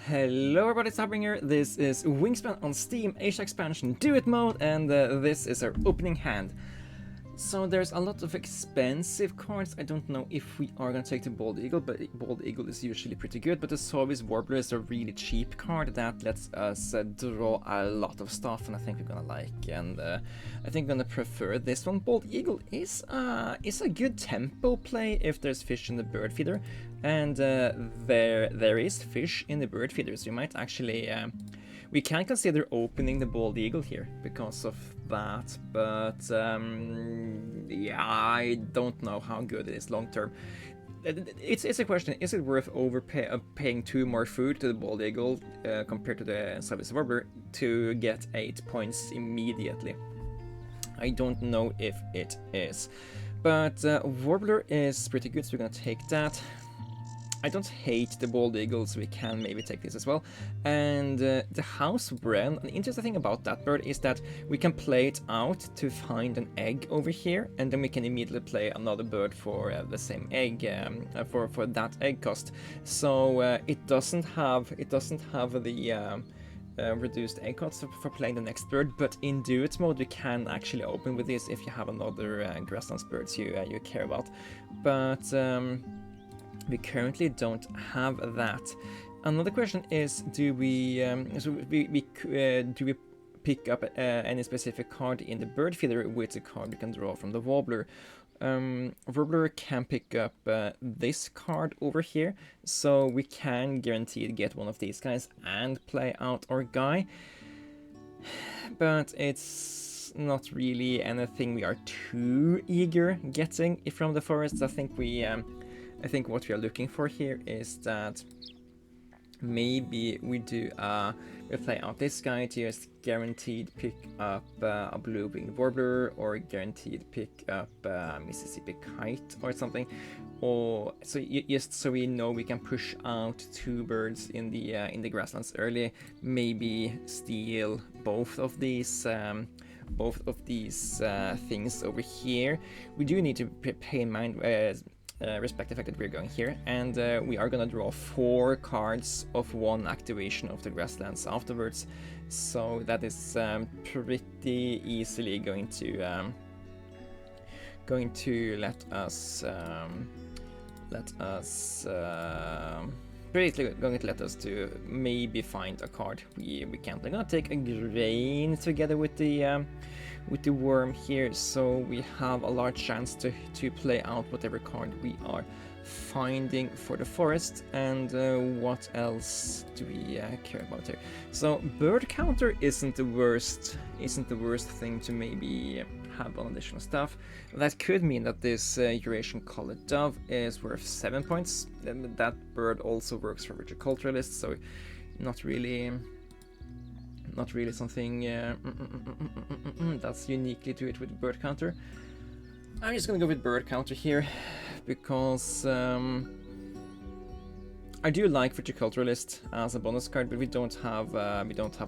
Hello everybody, it's Harbinger. This is Wingspan on Steam, Asia expansion, Duet mode, and this is our opening hand. So there's a lot of expensive cards. I don't know if we are gonna take the Bald Eagle, but Bald Eagle is usually pretty good. But the Swabi's Warbler is a really cheap card that lets us draw a lot of stuff, and I think we're gonna like. And I think I'm gonna prefer this one. Bald Eagle is a good tempo play if there's fish in the bird feeder, and there is fish in the bird feeder, so you might actually. We can consider opening the Bald Eagle here because of that, but yeah, I don't know how good it is long term. It's a question: is it worth paying 2 more food to the Bald Eagle compared to the Service Warbler to get 8 points immediately? I don't know if it is, but Warbler is pretty good, so we're gonna take that. I don't hate the Bald Eagle, so we can maybe take this as well. And the House Wren, an interesting thing about that bird is that we can play it out to find an egg over here, and then we can immediately play another bird for the same egg, for that egg cost. So it doesn't have the reduced egg cost for playing the next bird, but in Duet mode we can actually open with this if you have another grasslands birds you care about. But we currently don't have that. Another question is, do we pick up any specific card in the bird feeder with a card we can draw from the Warbler? Warbler can pick up this card over here, so we can guaranteed get one of these guys and play out our guy. But it's not really anything we are too eager getting from the forest. I think what we are looking for here is that maybe we play out this guy to just guaranteed pick up a blue-winged warbler, or guaranteed pick up Mississippi kite or something, or just so we know we can push out 2 birds in the grasslands early. Maybe steal both of these things over here. We do need to pay in mind. Respect the fact that we're going here, and we are gonna draw 4 cards of 1 activation of the grasslands afterwards, so that is pretty easily going to let us to maybe find a card we can't. I'm gonna take a grain together with the worm here, so we have a large chance to play out whatever card we are finding for the forest. And what else do we care about here? So bird counter isn't the worst thing to maybe have on additional stuff. That could mean that this Eurasian collared dove is worth 7 points. That bird also works for rougelikes, so not really something that's uniquely to it with bird counter. I'm just gonna go with bird counter here because I do like viticulturalist as a bonus card, but we don't have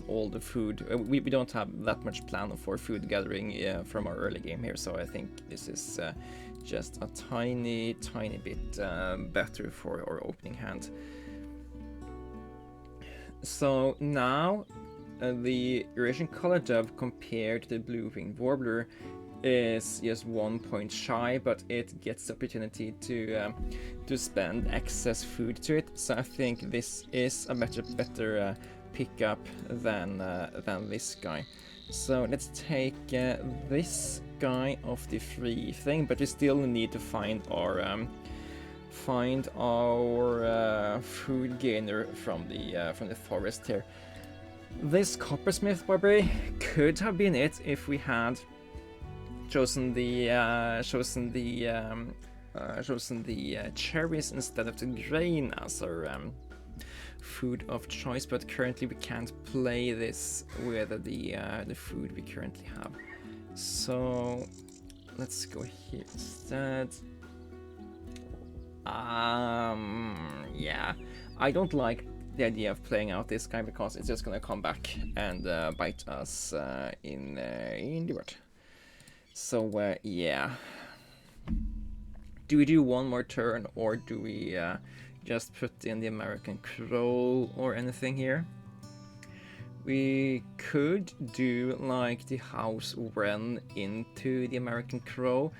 all the food. We don't have that much plan for food gathering from our early game here, so I think this is just a tiny bit better for our opening hand. So now the Eurasian collared dove compared to the blue-winged warbler is just 1 point shy, but it gets the opportunity to spend excess food to it. So I think this is a better pickup than this guy. So let's take this guy off the free thing, but we still need to find our food gainer from the forest here. This coppersmith barbary could have been it if we had chosen the cherries instead of the grain as our food of choice. But currently we can't play this with the food we currently have. So let's go here instead. Yeah, I don't like the idea of playing out this guy because it's just gonna come back and bite us in the butt. So yeah, do we do one more turn, or do we just put in the American crow or anything here. We could do like the house wren into the American crow,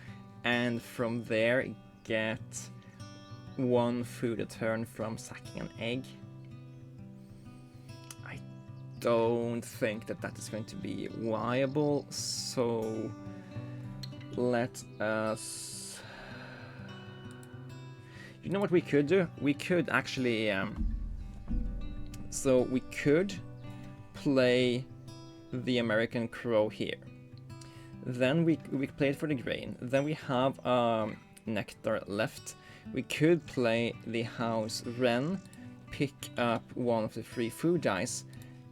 and from there get 1 food a turn from sacking an egg. I don't think that is going to be viable, so let us... You know what we could do? We could actually... so we could play the American crow here. Then we play it for the grain. Then we have nectar left. We could play the house wren, pick up 1 of the 3 food dice,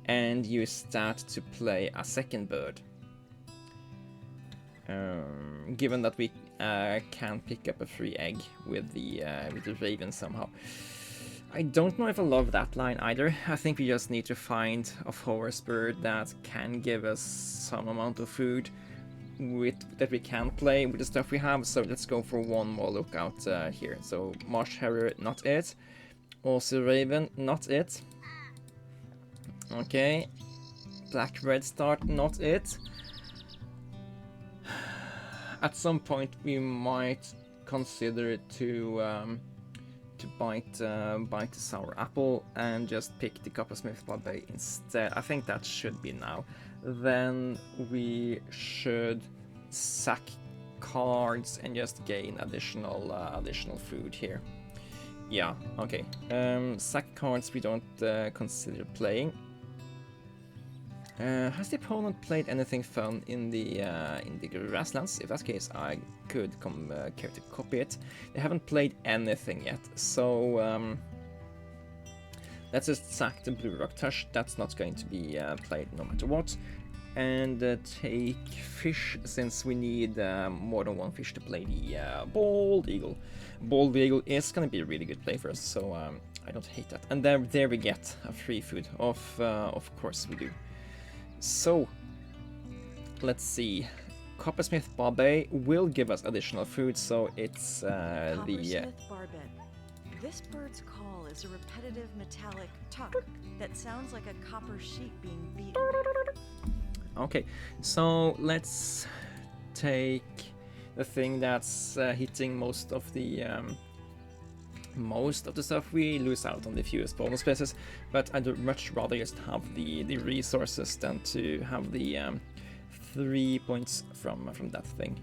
and use that to play a second bird. Given that we can pick up a free egg with the raven somehow. I don't know if I love that line either. I think we just need to find a forest bird that can give us some amount of food that we can play with the stuff we have. So let's go for 1 more lookout here. So marsh harrier, not it. Also raven, not it. Okay. Black redstart, not it. At some point we might consider to bite the sour apple and just pick the coppersmith barbet instead. I think that should be now. Then we should sack cards and just gain additional food here. Yeah, okay. Sack cards we don't consider playing. Has the opponent played anything fun in the grasslands? If that's the case, I could care to copy it. They haven't played anything yet, so let's just sack the blue rock tush. That's not going to be played no matter what. And take fish, since we need more than 1 fish to play the bald eagle. Bald eagle is going to be a really good play for us, so I don't hate that. And there we get a free food. Of course we do. So, let's see. Coppersmith Barbet will give us additional food, so it's Coppersmith Barbet. This bird's call is a repetitive metallic tuck that sounds like a copper sheet being beaten. Okay, so let's take the thing that's hitting most of the stuff. We lose out on the fewest bonus spaces, but I'd much rather just have the resources than to have the 3 points from that thing.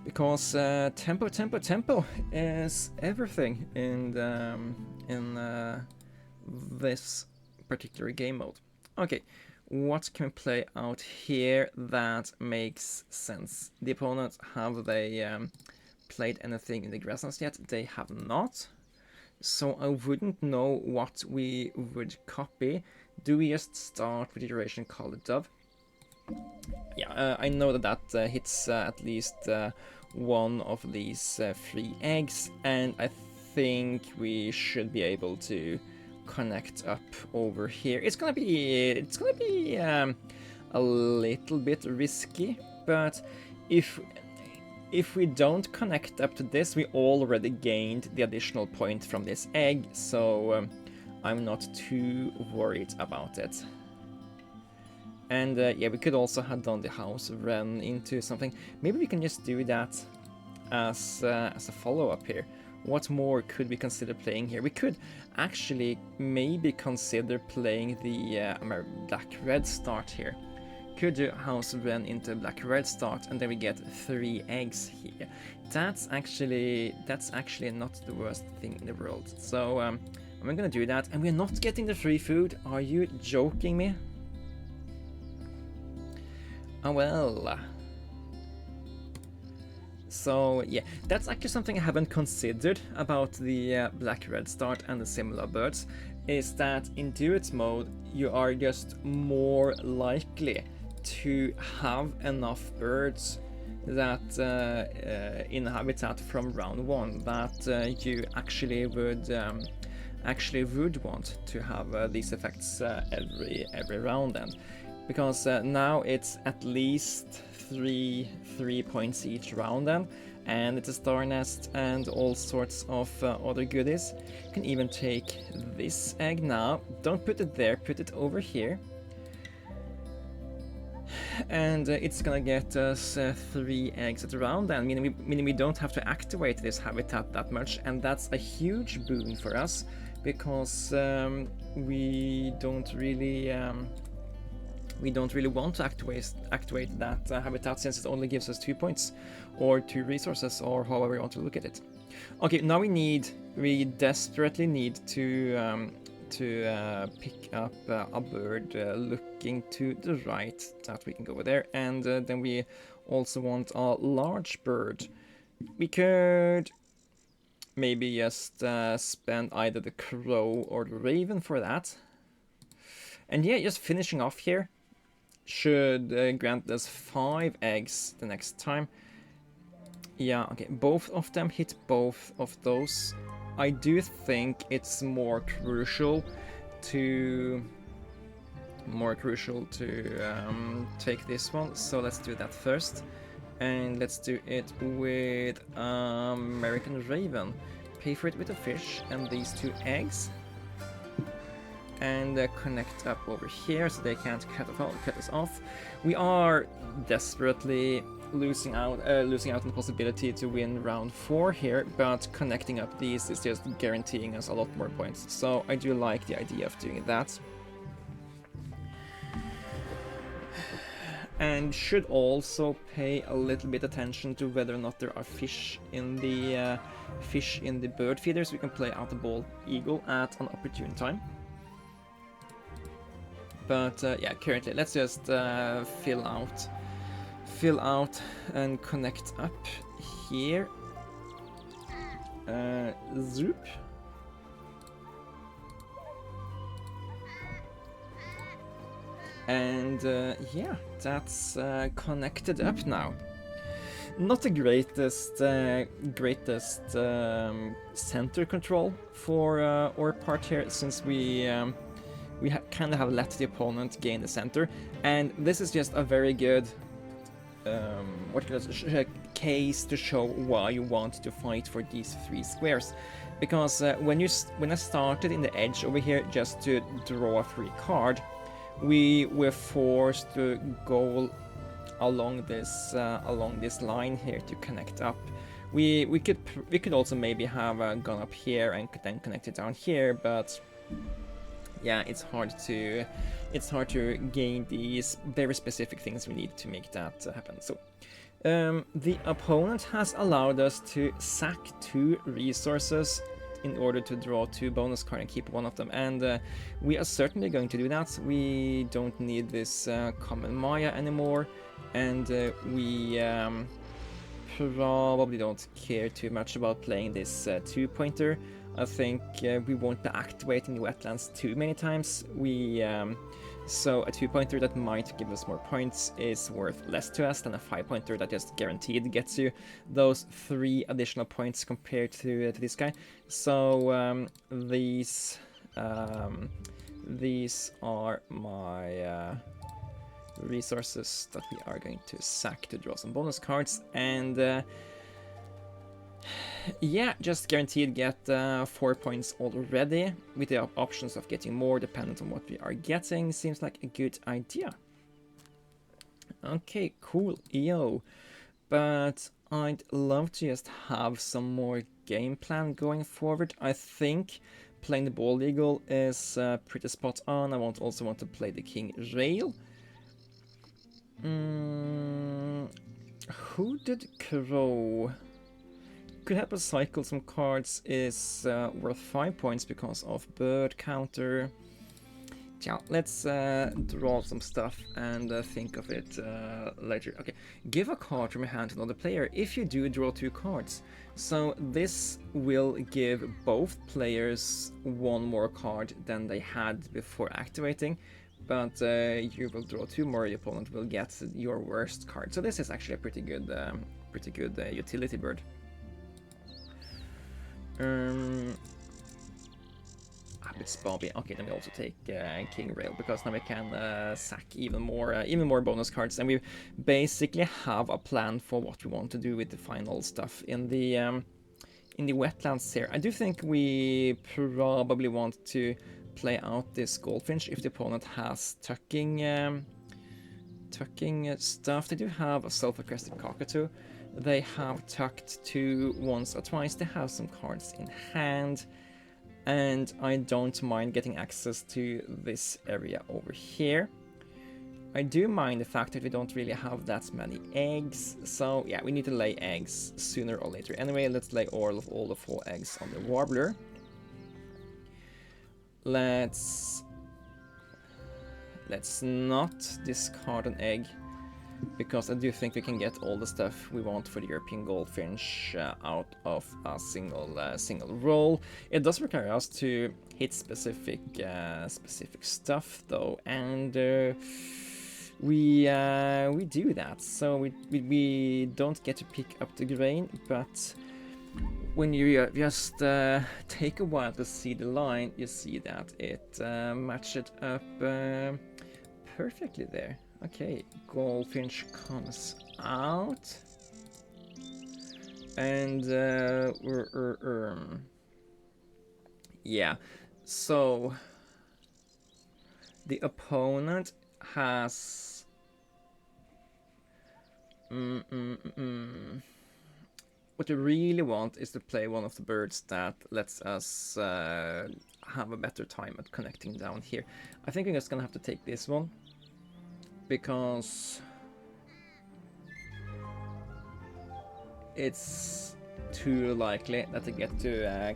Because tempo is everything in this particular game mode. Okay, what can we play out here that makes sense? The opponents, have they played anything in the grasslands yet? They have not. So I wouldn't know what we would copy. Do we just start with iteration called dove? Yeah, I know that hits at least 1 of these 3 eggs, and I think we should be able to connect up over here. It's gonna be a little bit risky, but if we don't connect up to this, we already gained the additional point from this egg, so I'm not too worried about it. And yeah, we could also have done the house run into something. Maybe we can just do that as a follow-up here. What more could we consider playing here? We could actually maybe consider playing the black red start here. Could do house run into black red start, and then we get 3 eggs here. That's actually not the worst thing in the world. So I'm gonna do that, and we're not getting the free food. Are you joking me? Oh well. So yeah, that's actually something I haven't considered about the black red start and the similar birds, is that in duet mode you are just more likely to have enough birds that in habitat from round 1 that you actually would want to have these effects every round end. Because now it's at least 3 points each round then, and it's a star nest and all sorts of other goodies. You can even take this egg now. Don't put it there, put it over here. And it's gonna get us 3 eggs at around then, meaning we don't have to activate this habitat that much, and that's a huge boon for us because we don't really want to activate that habitat, since it only gives us 2 points or 2 resources, or however you want to look at it. Okay, now we desperately need to pick up a bird looking to the right, that we can go over there, and then we also want a large bird. We could maybe just spend either the crow or the raven for that. And yeah, just finishing off here should grant us 5 eggs the next time. Yeah, okay, both of them hit both of those. I do think it's more crucial to take this one, so let's do that first. And let's do it with American Raven. Pay for it with a fish and these 2 eggs. And connect up over here so they can't cut us off. We are desperately losing out on the possibility to win round 4 here, but connecting up these is just guaranteeing us a lot more points. So I do like the idea of doing that. And should also pay a little bit attention to whether or not there are fish in the bird feeders. We can play out the bald eagle at an opportune time. But yeah, currently let's just fill out and connect up here. Zoop. And yeah, that's connected up now. Not the greatest center control for our part here, since we kind of have let the opponent gain the center, and this is just a very good case to show why you want to fight for these 3 squares. Because when I started in the edge over here just to draw a free card, we were forced to go along this line here to connect up. We could also maybe have gone up here and then connected down here, but yeah, it's hard to gain these very specific things we need to make that happen. So the opponent has allowed us to sack 2 resources in order to draw 2 bonus cards and keep one of them, and we are certainly going to do that. We don't need this common Maya anymore, and we probably don't care too much about playing this 2-pointer. I think we won't be activating the wetlands too many times. So a 2-pointer that might give us more points is worth less to us than a 5-pointer that just guaranteed gets you those 3 additional points compared to this guy. So these are my resources that we are going to sack to draw some bonus cards, and yeah, just guaranteed get 4 points already, with the options of getting more dependent on what we are getting. Seems like a good idea. Okay, cool, yo. But I'd love to just have some more game plan going forward. I think playing the bald eagle is pretty spot on. I also want to play the king rail. Who did crow? Could help us cycle some cards is worth 5 points because of bird counter. Yeah, let's draw some stuff and think of it later. Okay, give a card from your hand to another player if you do draw 2 cards. So this will give both players 1 more card than they had before activating, but you will draw 2 more, your opponent will get your worst card. So this is actually a pretty good utility bird. I Habits Bobby. Okay, then we also take King Rail, because now we can sack even more bonus cards, and we basically have a plan for what we want to do with the final stuff in the wetlands here. I do think we probably want to play out this Goldfinch if the opponent has tucking stuff. They do have a self-aggressive cockatoo. They have tucked 2 once or twice. They have some cards in hand, and I don't mind getting access to this area over here. I do mind the fact that we don't really have that many eggs, so yeah, we need to lay eggs sooner or later. Anyway, let's lay all the 4 eggs on the Warbler. Let's not discard an egg, because I do think we can get all the stuff we want for the European Goldfinch out of a single roll. It does require us to hit specific stuff though, and we do that. So we don't get to pick up the grain, but when you just take a while to see the line, you see that it matched up perfectly there. Okay, Goldfinch comes out, and yeah, so the opponent has what we really want is to play one of the birds that lets us have a better time at connecting down here. I think we're just gonna have to take this one, because it's too likely that they get to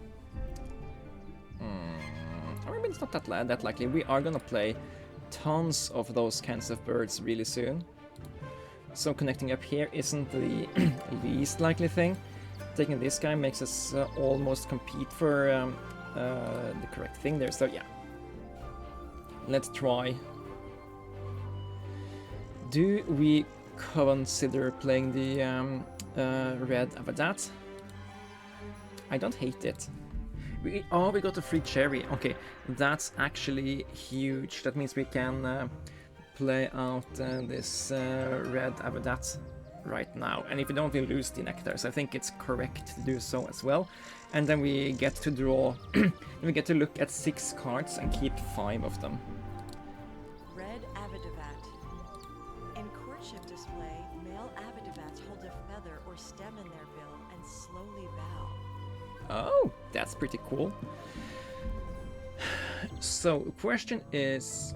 or maybe it's not that likely. We are gonna play tons of those kinds of birds really soon, so connecting up here isn't the least likely thing. Taking this guy makes us almost compete for the correct thing there, so yeah, let's try. Do we consider playing the red Avadat? I don't hate it. We got a free cherry. Okay, that's actually huge. That means we can play out this red Avadat right now. And if we don't, we lose the nectar. So I think it's correct to do so as well. And then we get to draw. We get to look at 6 cards and keep 5 of them. Red Avidavat. In courtship display, male Avidavats hold a feather or stem in their bill and slowly bow. Oh, that's pretty cool. So, the question is,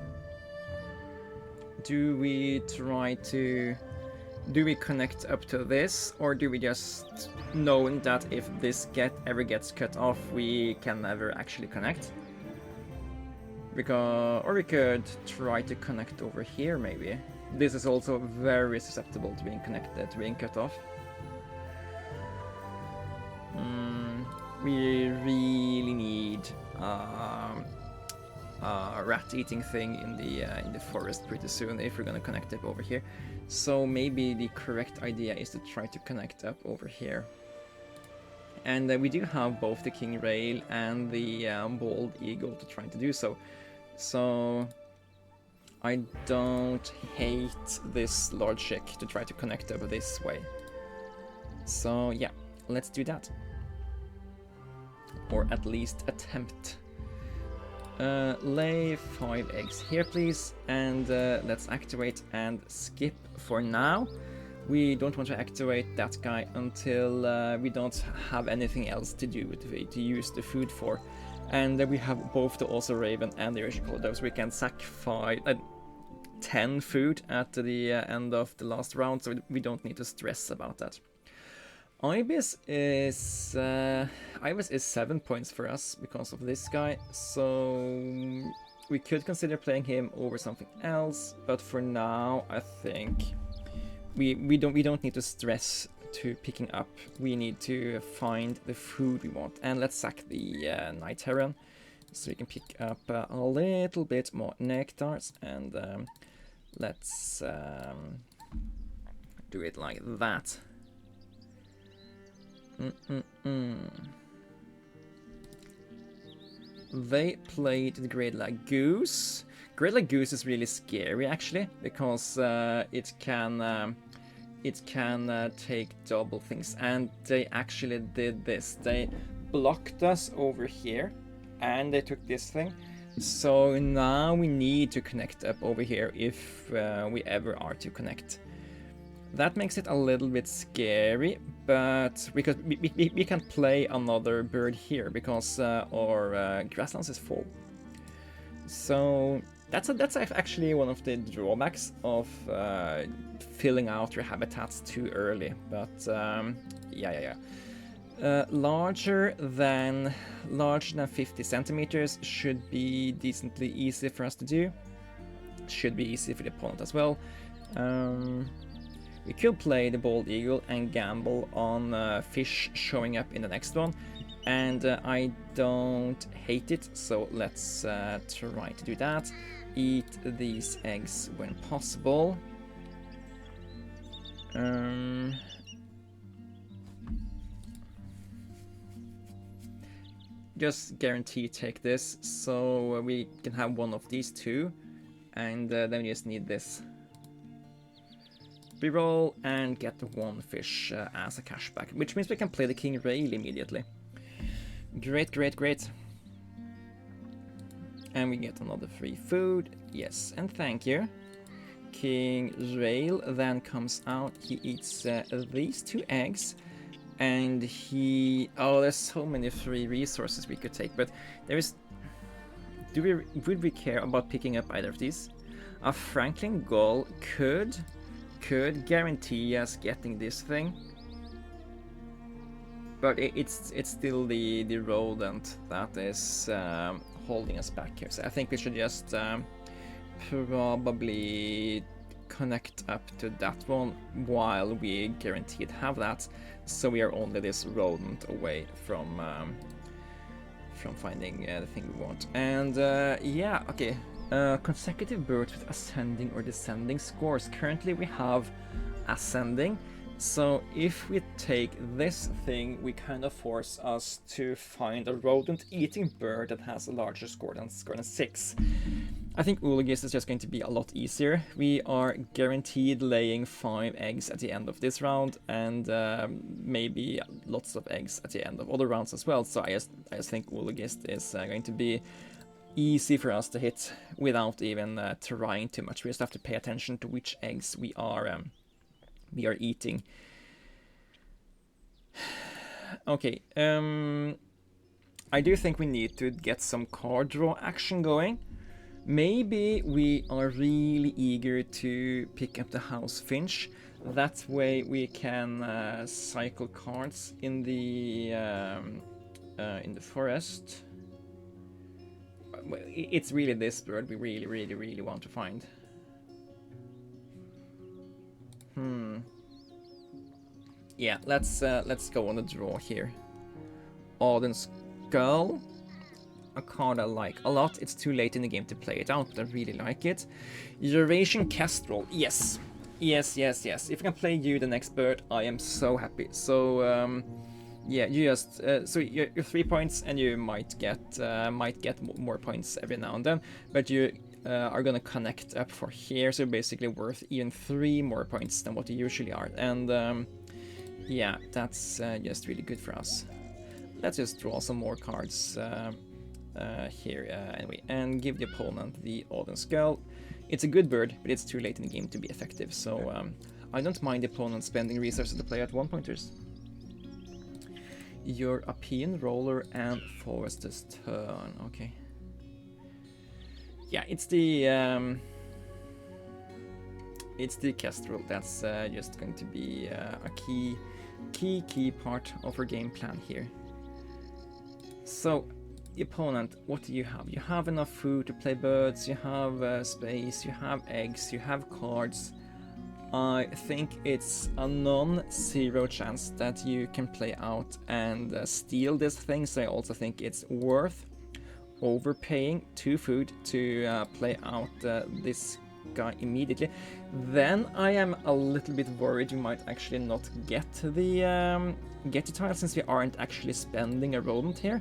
do we connect up to this, or do we just, knowing that if this ever gets cut off, we can never actually connect? Or we could try to connect over here, maybe. This is also very susceptible to being cut off. We really need a rat-eating thing in the forest pretty soon if we're gonna connect up over here. So maybe the correct idea is to try to connect up over here. And we do have both the King Rail and the Bald Eagle to try to do so. So I don't hate this logic to try to connect up this way. So yeah, let's do that. Or at least attempt. Lay 5 eggs here, please, and let's activate and skip for now. We don't want to activate that guy until we don't have anything else to do to use the food for. And we have both the Also Raven and the Urshikodo, so we can sack 10 food at the end of the last round, so we don't need to stress about that. Ibis is 7 points for us because of this guy, so we could consider playing him over something else, but for now I think we don't need to stress to picking up. We need to find the food we want, and let's sack the Night Heron so we can pick up a little bit more nectars, and let's do it like that. They played the Great Lag Goose. Great Lag Goose is really scary actually, because it can take double things, and they actually did this. They blocked us over here, and they took this thing. So now we need to connect up over here if we ever are to connect. That makes it a little bit scary, but because we can play another bird here because our grasslands is full. So that's actually one of the drawbacks of filling out your habitats too early. But yeah. Larger than 50 centimeters should be decently easy for us to do. Should be easy for the opponent as well. We could play the bald eagle and gamble on fish showing up in the next one, and I don't hate it, so let's try to do that. Eat these eggs when possible. Just guarantee take this, so we can have one of these two, and then we just need this. Reroll and get the one fish as a cashback, which means we can play the King Rail immediately. Great. And we get another free food. Yes, and thank you. King Rail then comes out. He eats these 2 eggs, and he... Oh, there's so many free resources we could take, but there is... Would we care about picking up either of these? A Franklin Gull could guarantee us getting this thing, but it's still the rodent that is holding us back here. So I think we should just probably connect up to that one while we guaranteed have that, so we are only this rodent away from finding the thing we want. And yeah, okay. Consecutive birds with ascending or descending scores. Currently we have ascending, so if we take this thing, we kind of force us to find a rodent-eating bird that has a larger score than 6. I think rougelikes is just going to be a lot easier. We are guaranteed laying 5 eggs at the end of this round, and maybe lots of eggs at the end of other rounds as well. So I just think rougelikes is going to be easy for us to hit without even trying too much. We just have to pay attention to which eggs we are eating. Okay, I do think we need to get some card draw action going. Maybe we are really eager to pick up the house finch. That way we can cycle cards in the forest. It's really this bird we really want to find. Yeah, let's go on the draw here. Auden Skull, a card I like a lot. It's too late in the game to play it out, but I really like it. Eurasian Kestrel, yes. If I can play you the next bird, I am so happy. So yeah, you just so you're 3 points, and you might get more points every now and then, but you are gonna connect up for here, so basically worth even 3 more points than what you usually are, and yeah, that's just really good for us. Let's just draw some more cards here anyway, and give the opponent the Auden Skull. It's a good bird, but it's too late in the game to be effective, so I don't mind the opponent spending resources to play at 1-pointers. European Roller and Forester's turn. Okay. Yeah, it's the Kestrel. That's just going to be a key part of our game plan here. So, the opponent, what do you have? You have enough food to play birds, you have space, you have eggs, you have cards. I think it's a non-zero chance that you can play out and steal this thing, so I also think it's worth overpaying 2 food to play out this guy immediately. Then I am a little bit worried we might actually not get the tile, since we aren't actually spending a rodent here.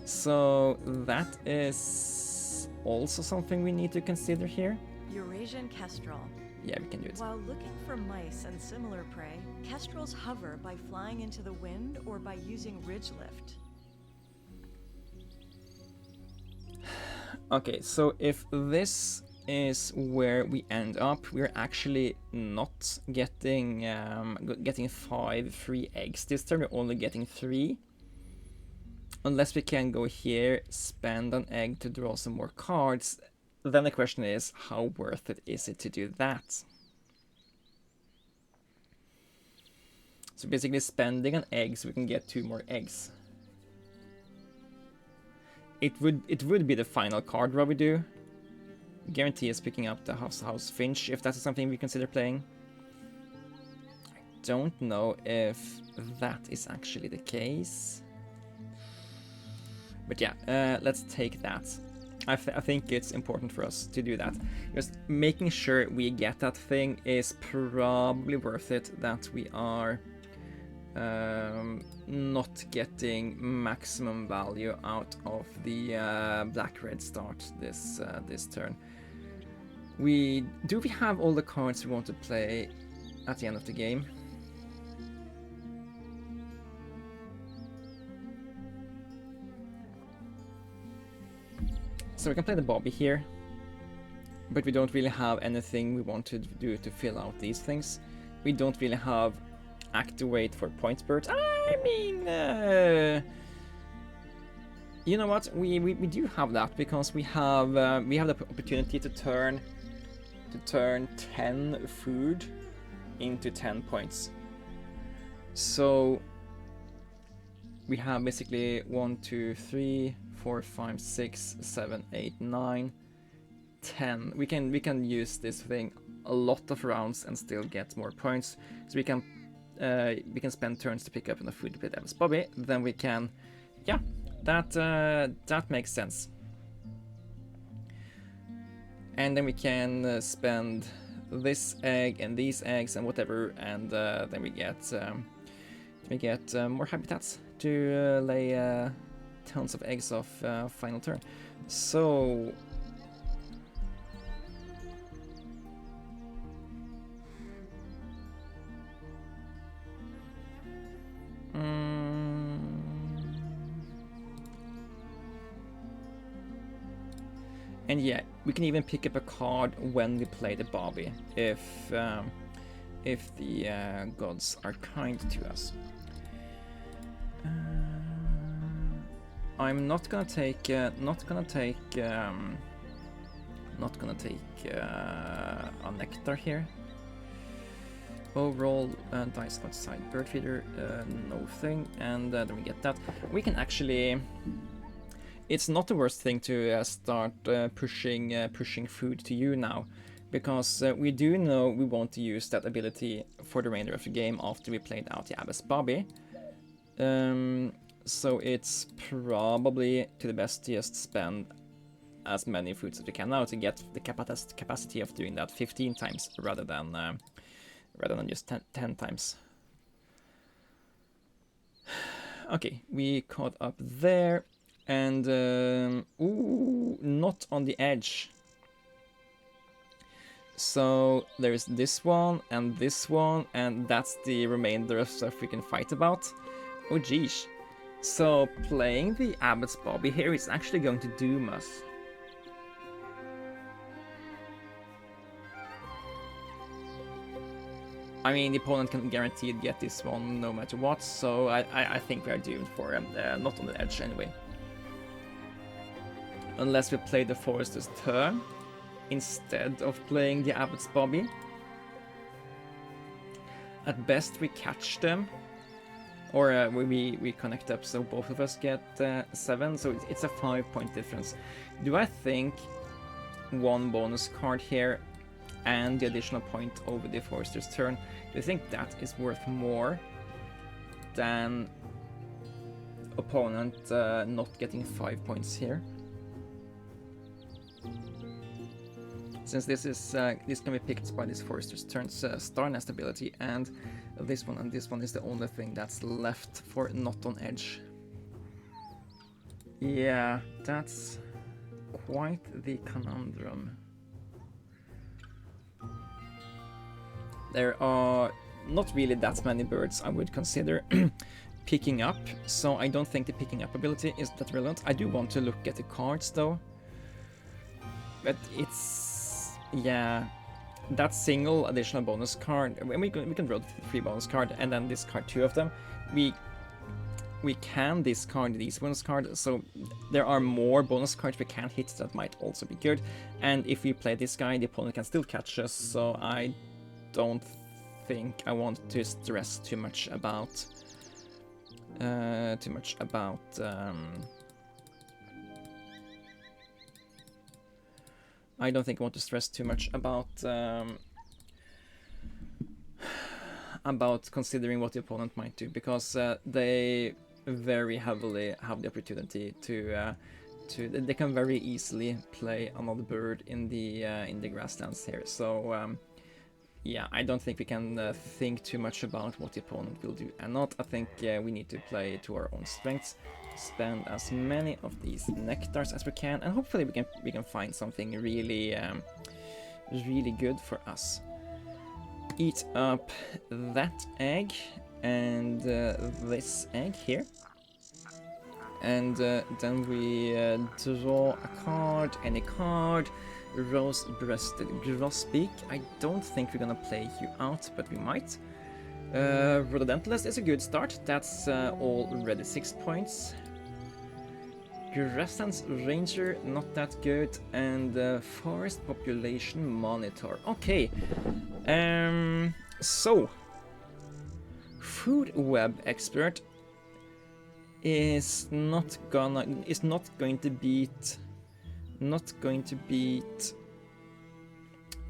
So that is also something we need to consider here. Eurasian kestrel. Yeah, we can do it. While looking for mice and similar prey, kestrels hover by flying into the wind or by using ridge lift. Okay, so if this is where we end up, we're actually not getting getting 5 free eggs this turn. We're only getting 3. Unless we can go here, spend an egg to draw some more cards. Then the question is, how worth it is it to do that? So basically spending an egg so we can get 2 more eggs. It would be the final card draw we do. Guarantee is picking up the House Finch if that's something we consider playing. I don't know if that is actually the case. But yeah, let's take that. I think it's important for us to do that. Just making sure we get that thing is probably worth it, that we are not getting maximum value out of the black-red start this turn. We have all the cards we want to play at the end of the game? So we can play the Bobby here, but we don't really have anything we want to do to fill out these things. We don't really have activate for point birds. I mean, you know what? We do have that because we have the opportunity to turn 10 food into 10 points. So we have basically 1, 2, 3, 4, 5, 6, 7, 8, 9, 10. We can use this thing a lot of rounds and still get more points. So we can spend turns to pick up enough food to play Devil's Bobby. Then we can, yeah, that makes sense. And then we can spend this egg and these eggs and whatever, and then we get more habitats to lay tons of eggs off final turn. So and yeah, we can even pick up a card when we play the Bobby, if the gods are kind to us. I'm not gonna take a nectar here. Oh, roll dice outside bird feeder, no thing, and then we get that. We can actually. It's not the worst thing to start pushing food to you now, because we do know we want to use that ability for the remainder of the game after we played out the Abbess Bobby. So it's probably to the best to just spend as many foods as we can now to get the capacity of doing that 15 times rather than just 10 times. Okay, we caught up there. And, ooh, not on the edge. So there's this one, and that's the remainder of stuff we can fight about. Oh, geez. So playing the Abbott's Bobby here is actually going to doom us. I mean, the opponent can guaranteed get this one no matter what, so I think we are doomed for not on the edge anyway. Unless we play the Forester's turn instead of playing the Abbott's Bobby. At best we catch them, or we connect up so both of us get 7, so it's a 5-point difference. Do I think one bonus card here and the additional point over the Forester's turn, do you think that is worth more than opponent not getting 5 points here? Since this can be picked by this Forester's Turn's Star Nest ability, and this one is the only thing that's left for not on edge. Yeah, that's quite the conundrum. There are not really that many birds I would consider picking up, so I don't think the picking up ability is that relevant. I do want to look at the cards though, but it's, yeah, that single additional bonus card, we can draw the 3 bonus card and then discard 2 of them. We can discard these bonus cards, so there are more bonus cards we can hit that might also be good. And if we play this guy, the opponent can still catch us, so I don't think I want to stress too much about I don't think I want to stress too much about considering what the opponent might do, because they very heavily have the opportunity to they can very easily play another bird in the grasslands here. So yeah, I don't think we can think too much about what the opponent will do and not. I think we need to play to our own strengths, spend as many of these nectars as we can, and hopefully we can find something really really good for us. Eat up that egg and this egg here, and then we draw a card, any card. Rose-breasted grosbeak. I don't think we're gonna play you out, but we might. Rhododendronless is a good start. That's already 6 points. Grasslands Ranger, not that good. And Forest Population Monitor. Okay. So Food Web Expert is not going to beat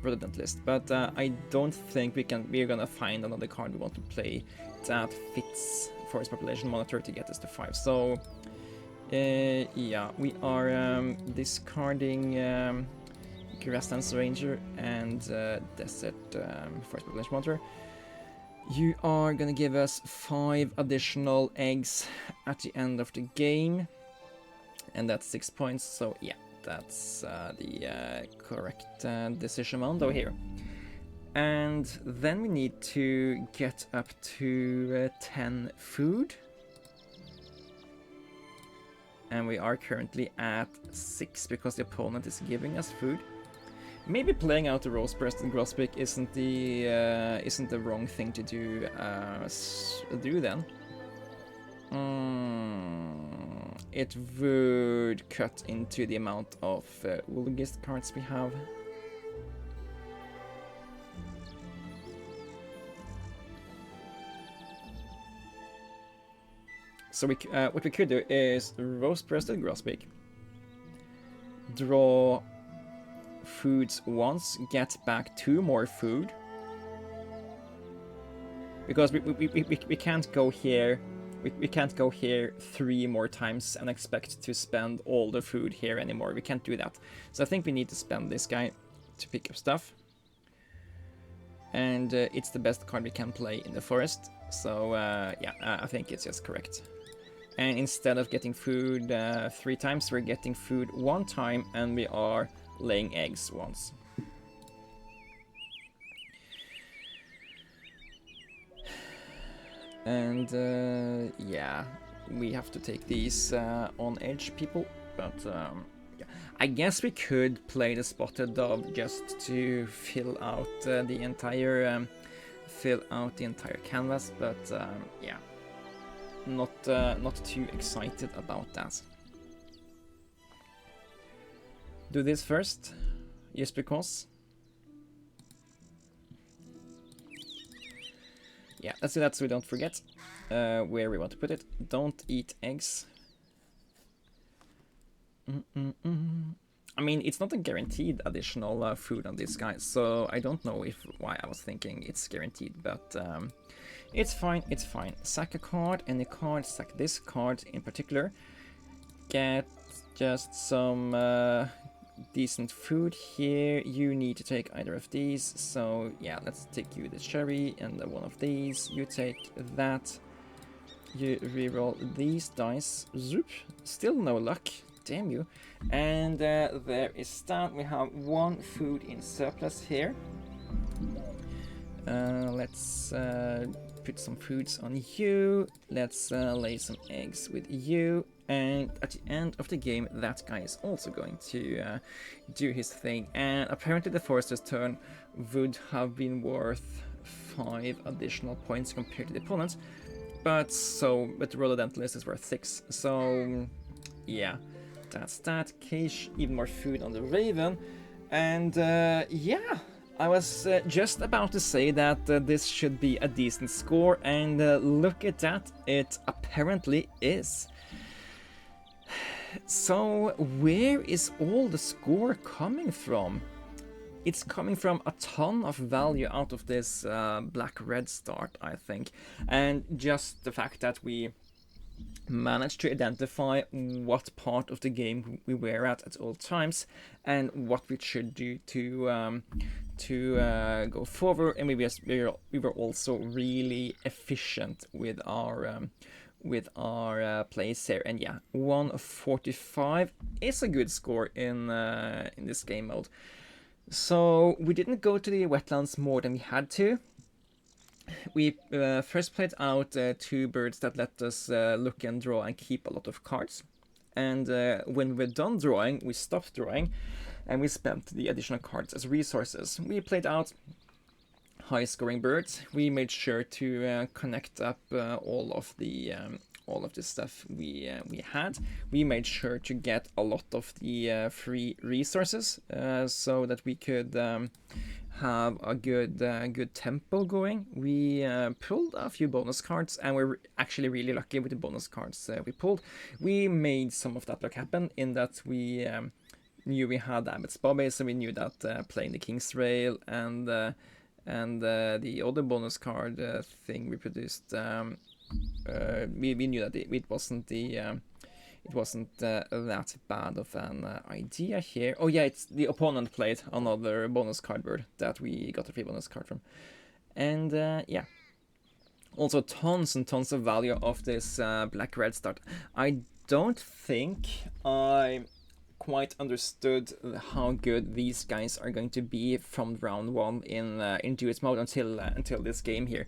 Rhododendronless, but I don't think we're gonna find another card we want to play that fits Forest Population Monitor to get us to 5. So yeah, we are discarding Grasslands Ranger and Desert Forest Population Monitor. You are gonna give us 5 additional eggs at the end of the game, and that's 6 points. So yeah, that's the correct decision window here. And then we need to get up to 10 food. And we are currently at 6 because the opponent is giving us food. Maybe playing out the rose-breasted grosbeak isn't the wrong thing to do then. It would cut into the amount of Woolgist cards we have. So what we could do is rose-breasted grosbeak, draw foods once, get back 2 more food, because we can't go here. We can't go here 3 more times and expect to spend all the food here anymore. We can't do that. So I think we need to spend this guy to pick up stuff. And it's the best card we can play in the forest. So yeah, I think it's just correct. And instead of getting food 3 times, we're getting food 1 time, and we are laying eggs once. And yeah, we have to take these on edge, people. But yeah, I guess we could play the spotted dove just to fill out the entire canvas. But yeah, not too excited about that. Do this first, just because. Yeah, let's do that so we don't forget where we want to put it. Don't eat eggs. I mean, it's not a guaranteed additional food on this guy, so I don't know why I was thinking it's guaranteed, but it's fine, it's fine. Sack a card, any card, sack this card in particular. Get just some decent food here. You need to take either of these, so yeah, let's take you the cherry and one of these. You take that. you reroll these dice. Zoop. Still no luck. Damn you. And there is that. We have 1 food in surplus here. Let's put some foods on you. Let's lay some eggs with you. And at the end of the game, that guy is also going to do his thing. And apparently the forester's turn would have been worth 5 additional points compared to the opponent. But the Rhododentalist is worth 6. So yeah, that's that. Cache, even more food on the Raven. And yeah, I was just about to say that this should be a decent score, and look at that, it apparently is. So where is all the score coming from? It's coming from a ton of value out of this black-red start, I think, and just the fact that we managed to identify what part of the game we were at all times and what we should do to go forward, and we were also really efficient with our plays here. And yeah, 145 is a good score in this game mode. So we didn't go to the wetlands more than we had to. We first played out 2 birds that let us look and draw and keep a lot of cards. And when we're done drawing, we stopped drawing and we spent the additional cards as resources. We played out high-scoring birds. We made sure to connect up all of the stuff we had. We made sure to get a lot of the free resources so that we could have a good tempo going. We pulled a few bonus cards, and we're actually really lucky with the bonus cards we pulled. We made some of that luck happen in that we knew we had Abbott's Bobby, so we knew that playing the King's Rail and the other bonus card thing we produced, we knew that it wasn't that bad of an idea here. Oh yeah, it's the opponent played another bonus card bird that we got a free bonus card from. And yeah, also tons and tons of value of this black-red start. I don't think I quite understood how good these guys are going to be from round 1 in Duet mode until this game here,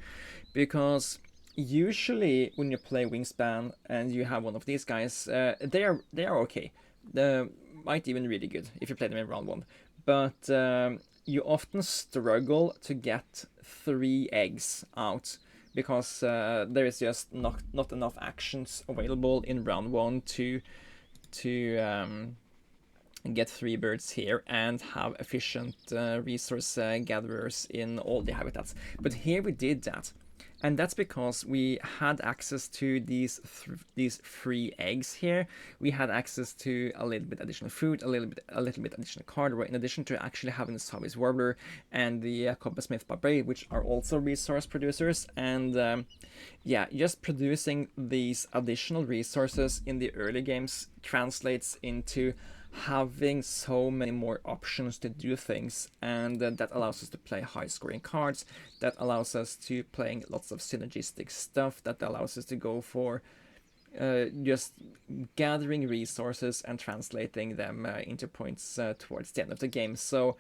because usually when you play Wingspan and you have one of these guys, they are okay. They might even really good if you play them in round 1, but you often struggle to get 3 eggs out because there is just not enough actions available in round 1 to get 3 birds here and have efficient resource gatherers in all the habitats. But here we did that. And that's because we had access to these 3 eggs here. We had access to a little bit additional food, a little bit additional card, in addition to actually having the Savi's Warbler and the Coppersmith Barbarian, which are also resource producers. And yeah, just producing these additional resources in the early games translates into having so many more options to do things, and that allows us to play high scoring cards, that allows us to playing lots of synergistic stuff, that allows us to go for just gathering resources and translating them into points towards the end of the game. So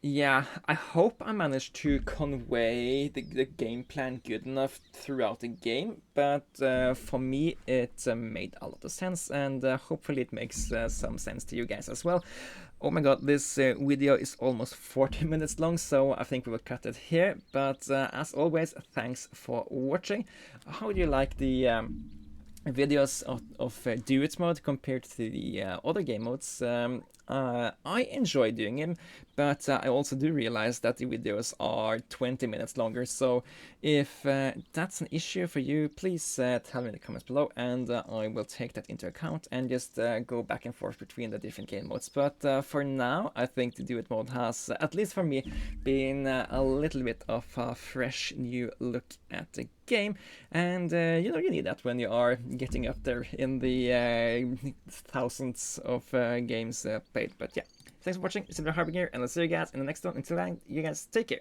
yeah, I hope I managed to convey the game plan good enough throughout the game, but for me it made a lot of sense, and hopefully it makes some sense to you guys as well. Oh my god, this video is almost 40 minutes long, so I think we will cut it here, but as always, thanks for watching. How do you like the videos of Duet mode compared to the other game modes? I enjoy doing them, but I also do realize that the videos are 20 minutes longer, so if that's an issue for you, please tell me in the comments below, and I will take that into account and just go back and forth between the different game modes. But for now, I think the Duet mode has, at least for me, been a little bit of a fresh new look at the game, and you know, you need that when you are getting up there in the thousands of games played. But yeah, thanks for watching. It's Elizabeth Harbinger, and I'll see you guys in the next one. Until then, you guys take care.